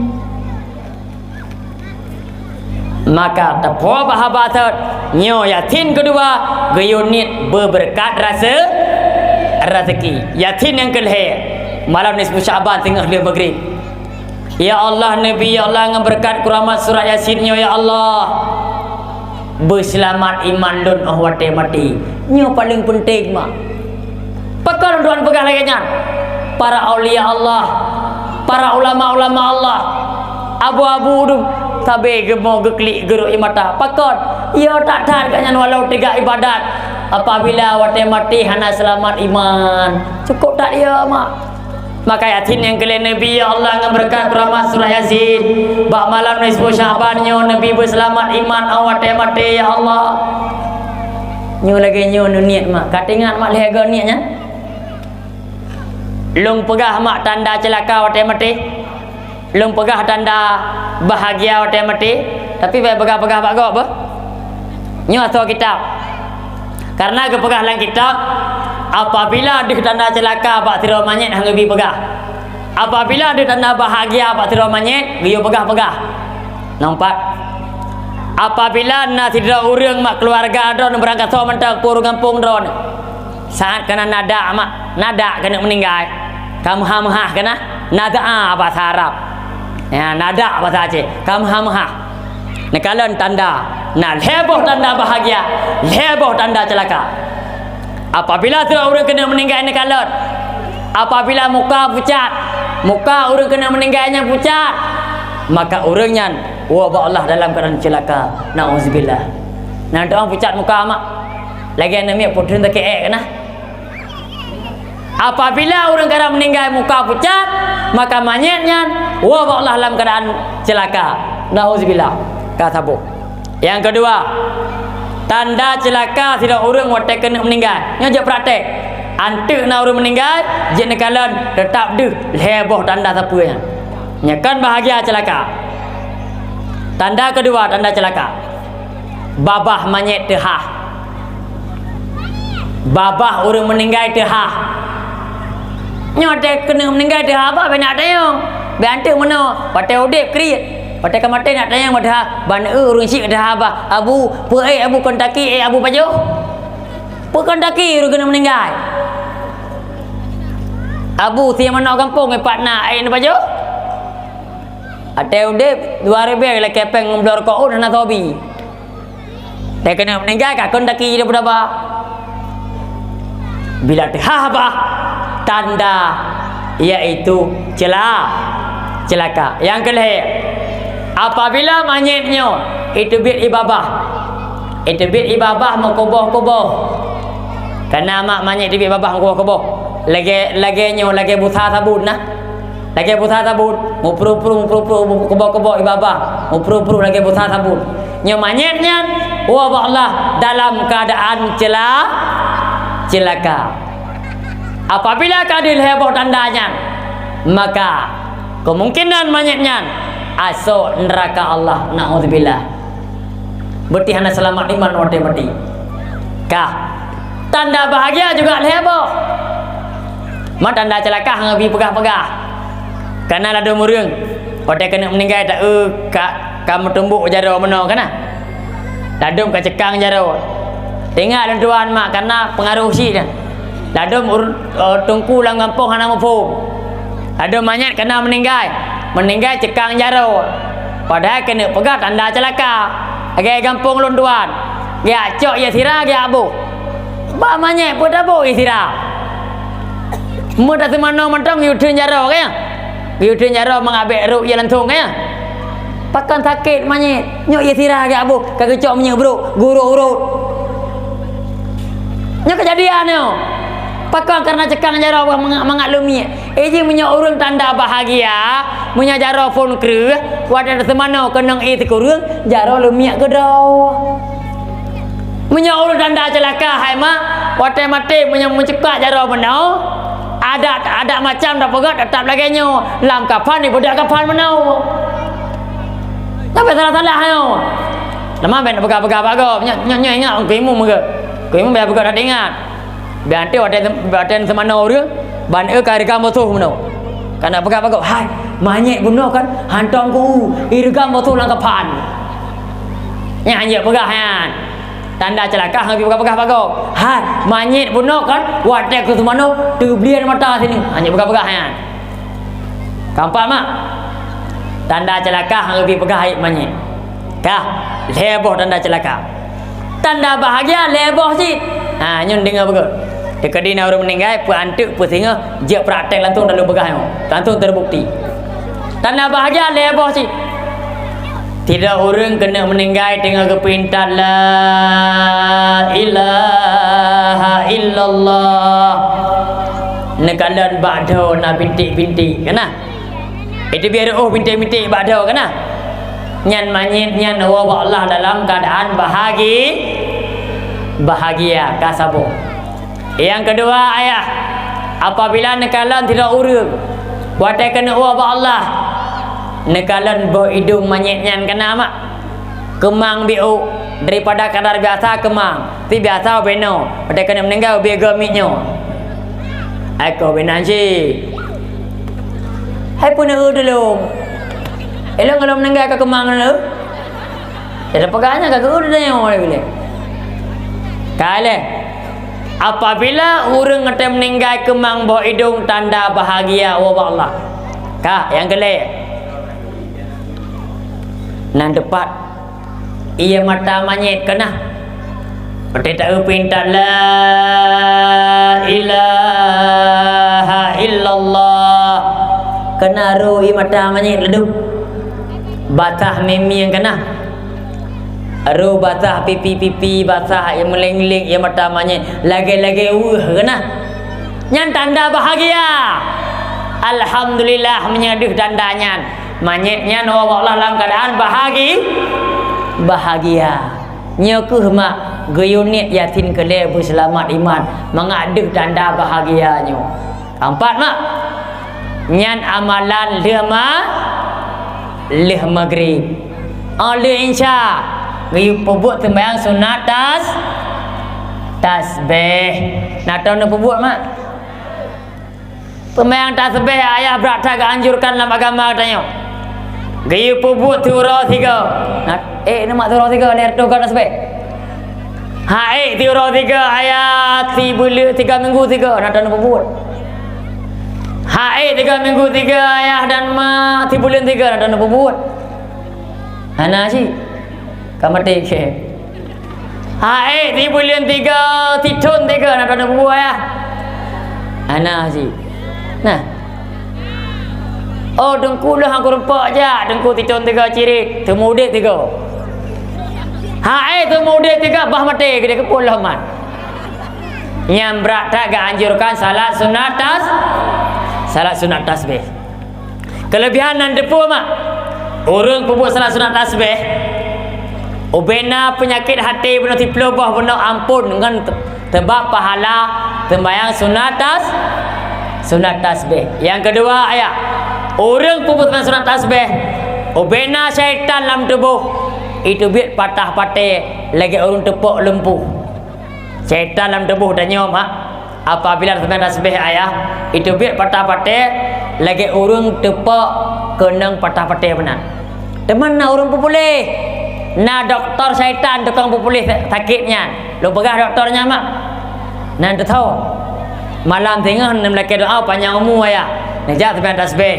Maka tepuh bahabat nyo yatin kedua gayunit berberkat rasa rezeki. Yatin yang kelih malam nisfu Syaban tengah dia maghrib. Ya Allah Nabi ya Allah ngeberkat kuramat surat Yasin ya Allah. Berselamat iman dun wate mati. Nyo paling penting mak. Pakal tuan pegang lagi nyan. Para aulia Allah, para ulama-ulama Allah. Abu-abu tu tabe gemo geklik geruk mata. Pakal ia tak tahan kanyan walau 3 ibadat. Apabila wate mati hana selamat iman. Cukup tak dia mak. Maka yatin yang kalian Nabi ya Allah yang berkat rahmat surah Yasin bak malam nisfu Syaban nyo Nabi berselamat iman awat mati ya Allah nyo lagi nyo niat mak katingan mak lega niatnya lung pegah mak tanda celaka awat mati lung pegah tanda bahagia awat mati tapi baik pegah-pegah bak apa nyo atau kitab karena kepegah lang kitab apabila ada tanda celaka pak tiro manyet hang lebih pegah apabila ada tanda bahagia pak tiro manyet giyo pegah-pegah nampak apabila na tidak urang mak keluarga drone berangkat so mentak puru kampung drone saat kena nada mak nada kena meninggal kamu hamhah kena nada bahasa Arab ya nada bahasa Aceh kamu hamhah nekalan tanda nah heboh tanda bahagia heboh tanda celaka. Apabila tu orang kena meninggalnya kalut. Apabila muka pucat, muka orang kena meninggalnya pucat. maka orangnya wabak Allah dalam keadaan celaka. Nauzubillah. Nanti orang pucat muka mak. Lagi namanya putrin tak kek kena. Apabila orang kadang meninggal muka pucat, maka mayatnya wabak Allah dalam keadaan celaka. Nauzubillah. Kata bu. Yang kedua, tanda celaka tidak orang watak kena meninggal. Yang jap praktek. Antuk na orang meninggal, jen kalan tetap deh heboh tanda siapa yang. Nyakan bahagia celaka. Tanda kedua, tanda celaka. Babah mayat tehah. Babah orang meninggal tehah. Nyotek kena meninggal tehah apa banyak tayang. Bantu mana? Pakai udip kriat. Pakai kematian nak tayang pada ban orang sik dah abah. Abu abu Kentucky abu baju. Kentucky orang kena meninggal. Abu tiang mana kampung partner air baju. Ada udip 2000 lah kepeng ngomblor kau dah nak hobi. Dia kena meninggal kat Kentucky dia berapa? Bila tehah apa? Tanda iaitu celaka. Yang kelih, apabila mayatnya itu bid ibabah. Itu bid ibabah mengkubuh-kubuh. Karena mak mayat itu bid ibabah mengkubuh-kubuh. Lagi buta sabun nah. Lagi buta sabun, mau puru-puru kubuh-kubuh ibabah. Mau puru-puru lagi buta sabun. Nya mayatnya wabak Allah dalam keadaan celaka. Apabila kadil heboh tandanya, maka kemungkinan mayatnya asok neraka Allah. Nauzubillah. Berarti hana selamat iman wate mati. Kah? Tanda bahagia juga heboh. Mak tanda celaka hang bi pegah-pegah. Karena ada murung. Wate kena meninggal tak kamu tumbuk jaro meno kana. Ladum ka cekang jaro. Tengok tuan mak karena pengaruh si dah. Ladum tungku lang kampung hana mufum. Ada mayat kena meninggal cekang jaro. Padahal kena pegat tanda celaka. Agak kampung lunduan. Dia cok ya sirah dia abu. Ba mayat pun abu ya sirah. Mudah tu mana mentang yudin jaro kan? Yudin jaro mengabek ruk ya lantung kan? Pakan sakit mayat. Nyok ya sirah dia abu. Kagak cok menye bro, guru urut. Nyok kejadian yo. Pakang karena cekang jaro mengaklumi. Eji punya orang tanda bahagia, punya jaro phone kru, wadah semano kenang kurung jaro lumiak gedau. Punya orang tanda celaka hai mak, wadah mati punya mencekak jaro menau. Ada macam dah pegat tetap lagi nyo. Lam kapan ni budak kapan menau. Tapi salah-salah yo. Lama ben pegang-pegang bago, nyo ingat kimu mega. Kimu biar pegang dah ingat. Biante waten semana orang ban karigam botuh meno. Kana pegang-pegang, hai, mayat bunuh kan hantong ku irgam botuh lang kapan. Nya hanya pegahan. Tanda celaka hang pegang-pegang bago. Hai, mayat bunuh kan waten ku semana tublian mata sini. Hanya pegang-pegahan. Kampak mak. Tanda celaka hang pegang mayat. Kah, leboh tanda celaka. Tanda bahagia leboh sih. Ha, nyun dengar betul. Dekat dina orang meninggal, pu antuk, pu singa, je praktek lantung dalam begahan. Lantung terbukti. Tanda bahagia leboh sih. Tidak orang kena meninggal dengan kepintar la ilaha illallah. Nekalan ba'da na bintik-bintik, kana? Itu biar bintik-bintik ba'da, kana? Nyan manyit nyan wa Allah dalam keadaan bahagia kasabo. Yang kedua ayah, apabila nekalan tidak urung, watai kena wa Allah. Nekalan bo hidung manyit nyan kena mak. Kemang biu daripada kadar biasa kemang. Ti biasa beno, watai kena meninggal biar gemitnya. Aku benanji. Hai pun dulu. Elok kalau meninggal ke kemang dulu. Ada pegangnya kagak udah yang boleh boleh. Kale, apabila orang ngete meninggal kemang bawah hidung tanda bahagia wa Allah. Kah yang kelih. Nan depat ia mata manyit kena. Pati tak pinta la ilaha illallah. Kena ru ia mata manyit ledu. batah mimi yang kena ru batah pipi batah yang melengling yang matamanya lagi-lagi kena nyan tanda bahagia. Alhamdulillah menyaduh tandanya manyetnya Allah dalam keadaan bahagia nyokuh mak geyunit yatin kele berselamat iman mengaduh tanda bahagianya. Empat mak nyan amalan leh maghrib oleh insya gayu pebut sembahyang sunat tasbih nak tahu nak pebut mak sembahyang tasbih ayah berata anjurkan dalam agama katanya gayu pebut tiura 3 nama tiura 3 ni tu kan tasbih tiura 3 ayat 3 minggu 3 nak tahu nak pebut 3 minggu 3 ayah dan ma 3 bulan 3 nak tahu nak pebut ana sih kamate ke 3 bulan 3 titun 3 nak tahu nak pebut ayah ana sih nah oh dengku lah aku rempak je dengku titun 3 cirit temudik 3 temudik 3 bah mati gede kepul lah man yang berat tak anjurkan salat sunat tasbih kelebihan nan depu mak orang pebut salat sunat tasbih ubena penyakit hati benar tipelobah benar ampun dengan tebak pahala sembahyang sunat tasbih. Yang kedua ayat orang pebut sunat tasbih ubena syaitan dalam tubuh itu biar patah-patah lagi orang tepuk lempuh syaitan dalam tubuh dan nyom apabila sembahyang tasbih ayah itu biar patah-patah lagi orang tepuk kenang patah-patah benar teman nak orang pulih na doktor syaitan tukang pulih sakitnya lu pegah doktornya mak nan tahu malam tengah nak melaki doa panjang umur ayah najak sembahyang tasbih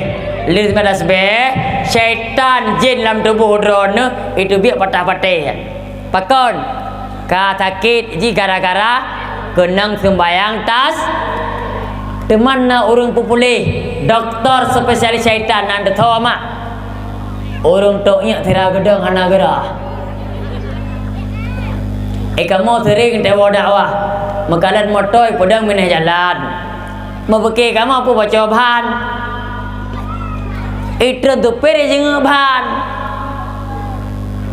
lihat sembahyang tasbih syaitan jin dalam tubuh drone itu biar patah-patah pakon ka sakit ji gara-gara kenang sembahyang teman na orang pulih doktor spesialis syaitan anda tahu mak orang toknya tira gedang hana gerah kamu sering tewa dakwah makalan motoy pedang minah jalan membeki kamu apa baca bahan itu dupir jeung bahan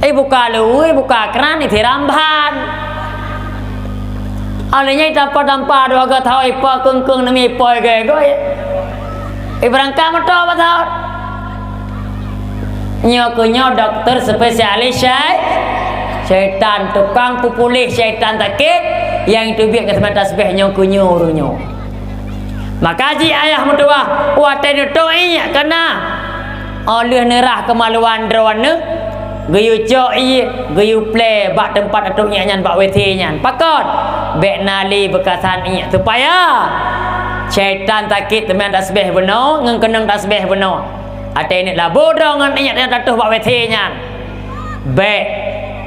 buka lu buka keran tiram bahan alanya tanpa dua ke tahu ipa keng nami ipa ge berangkat motor apa tahu nyokunya dokter spesialis syaitan tukang pupulih syaitan sakit yang itu biar ke semata tasbih nyokunya urunyo maka ji ayah mertua waten itu iya kena oleh nerah kemaluan drone gayu coi gayu play bak tempat atuknya nyan bak WT nyan pakot bek nali bekasan iya supaya syaitan sakit teman tasbih benar ngkeneng tasbih benar ate ini lah bodoh ngan ingat yang tatuh bak WT nyan bek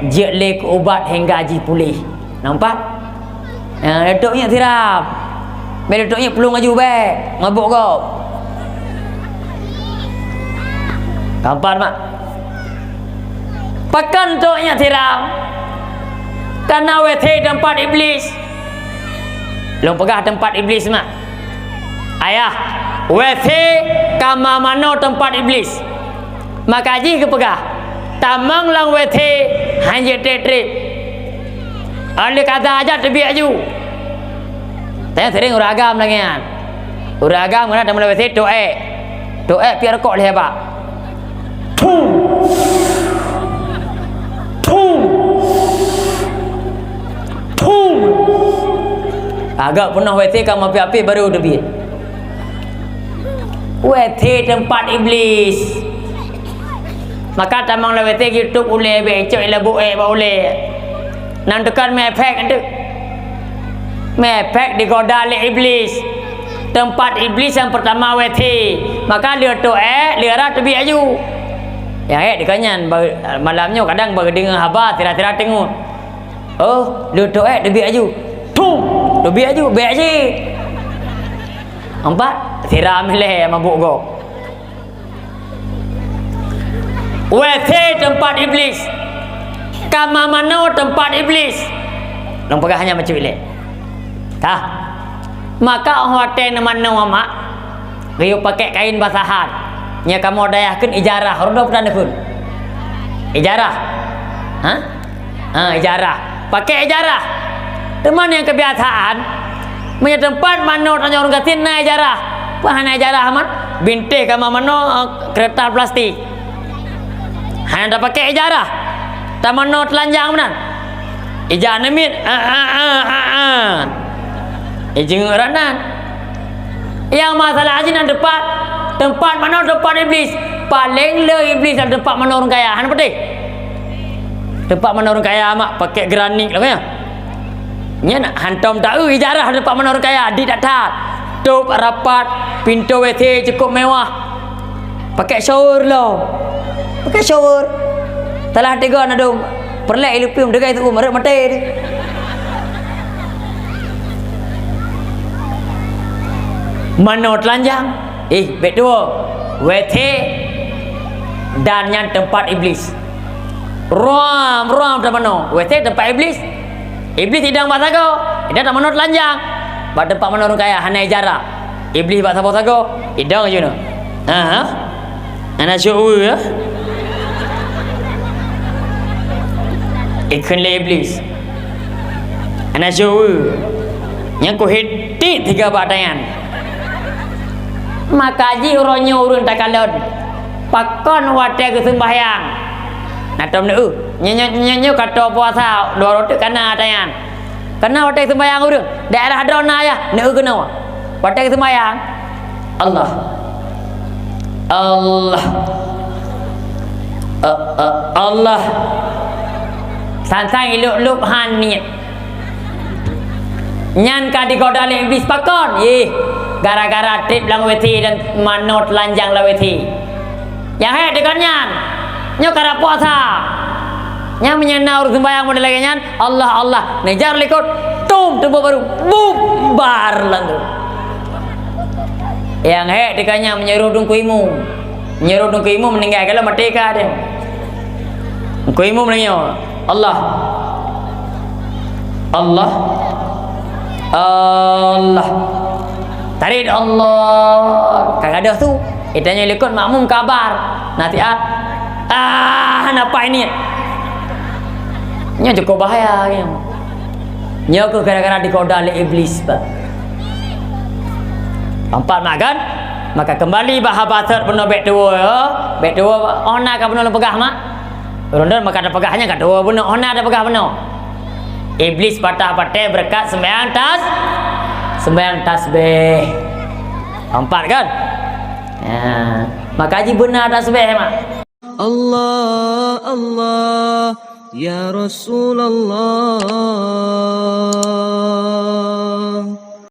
jelek ubat hingga haji pulih nampak datuknya tirap bek datuknya pelung aju bek ngabuk kau kampar mak pakan toknya tirap karena WT tempat iblis belum pegah tempat iblis mak ayah WT kama mano tempat iblis maka haji ke pegah tamang lang WT hanya trip anda kata aja tebi aju saya sering uragam lagi kan uragam kena dalam WT doa biar kok hebat agak pernah WT kamu api-api baru debit WT tempat iblis maka tamang la WT YouTube ule becok ila bue ba ule nan tekan mepek itu mepek digoda oleh iblis tempat iblis yang pertama WT maka dia liara tebi aju ya dikanyan malamnya kadang bagi dengar habar tira-tira tengok oh dia tebi aju tebi aju beji empat tiram leh mabuk go WC tempat iblis. Kamar mano tempat iblis. Long pegah hanya macam bilik. Tah. Maka hotel mano mak. Riu pakai kain basahan. Nya kamu dayahkeun ijarah. Rondo pernah pun. Ijarah. Hah? Ijarah. Pakai ijarah. Teman yang kebiasaan punya tempat mano tanya orang katin na ijarah. Hanya ijarah amat. Bintih kamar mano kereta plastik. Hanya dah pakai ijarah. Tamano telanjang benar. Ijah namit. Ijing ranan. Yang masalah haji nan tempat mana tempat iblis. Paling le iblis dan tempat mana orang kaya. Hana pedih. Tempat mana orang kaya mak pakai geranik lah kaya. Nya nak hantam tahu ijarah tempat mana orang kaya. Di tak tak. Top rapat, pintu WC cukup mewah. Pakai shower lah. Pakai shower. Telah tiga nak dong. Perlek ilupim degai tu merek mati dia. Mana telanjang? Bet dua. WC dan yang tempat iblis. Ruam tak mana? WC tempat iblis. Iblis hidang bahasa kau. Hidang tak mana telanjang. Bak tempat mana orang kaya hana ijarah. Iblis bahasa bahasa kau. Hidang je no. Ana syu'u ya. Ikun le iblis. Ana syu'u. Yang ku hiti 3 batayan. Makaji uronyo urun takalon. Pakon wate ke sembahyang. Natom nu. Nyenyo kata puasa 2 roti kana tayan. Kana wate sembahyang urun. Daerah drona ya nu kena. Wate sembahyang. Allah. Allah. Sansang iluk-luk hanit. Nyan ka digoda le iblis pakon. Gara-gara trip lang weti dan manot lanjang la weti. Yang dekat nyan. Nyo kara puasa. Nya menyana urus sembahyang model lagi nyan. Allah. Nejar likut. Tum tubuh baru. Bubar lantu. Yang dekatnya menyeruh dungkuimu. Menyeruh dungkuimu meninggal kalau merdeka dia. Dungkuimu meninggal. Allah. Tarik Allah. Kadang-kadang tu itanya likut makmum kabar. Nanti apa ini? Nya cukup bahaya ya. Nya ke gara-gara digoda oleh iblis bah. Empat makan, maka kembali bahabatat penuh bek dua ya. Bek dua ona ka penuh pegah mak. Ronda maka ada pegahnya kat dua penuh ona ada pegah penuh. Iblis patah-patah berkat sembahyang tasbih. Empat kan? Maka haji benar tasbih mak. Allah ya Rasulullah.